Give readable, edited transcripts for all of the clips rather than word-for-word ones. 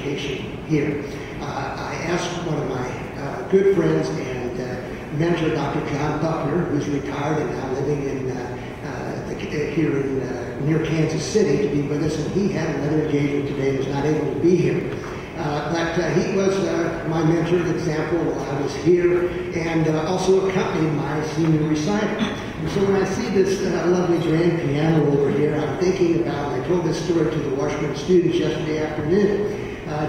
education here. I asked one of my good friends and mentor, Dr. John Buckner, who's retired and now living in here in near Kansas City, to be with us, and he had another engagement today and was not able to be here. But he was my mentor, an example while I was here, and also accompanied my senior recital. And so when I see this lovely grand piano over here, I'm thinking about, I told this story to the Washburn students yesterday afternoon.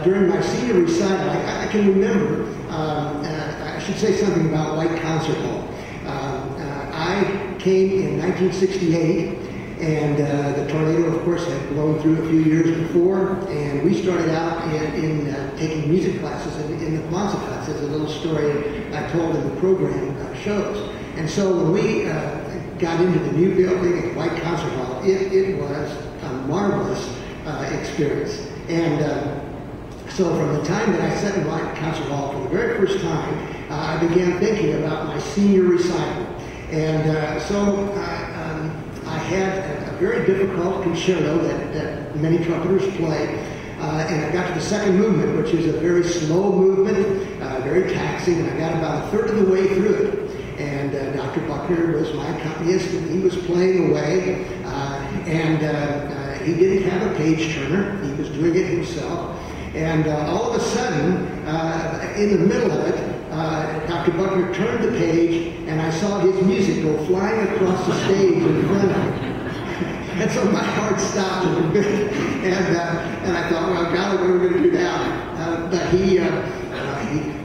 During my senior recital, I can remember, I should say something about White Concert Hall. I came in 1968, and the tornado, of course, had blown through a few years before, and we started out in taking music classes in the Kwanzaa class. It's a little story I told in the program shows. And so when we got into the new building at White Concert Hall, it was a marvelous experience. And so from the time that I sat in White Concert Hall for the very first time, I began thinking about my senior recital. And so I had a very difficult concerto that many trumpeters play. And I got to the second movement, which is a very slow movement, very taxing, and I got about a third of the way through it. And Dr. Buckner was my accompanist, and he was playing away. He didn't have a page turner. He was doing it himself. And all of a sudden, in the middle of it, Dr. Buckner turned the page, and I saw his music go flying across the stage in front of me. And so my heart stopped a little bit, and I thought, well, God, what are we going to do now? But he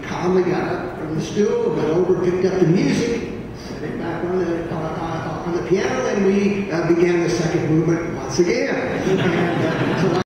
calmly got up from the stool, went over, picked up the music, set it back on the piano, and we began the second movement once again. And, so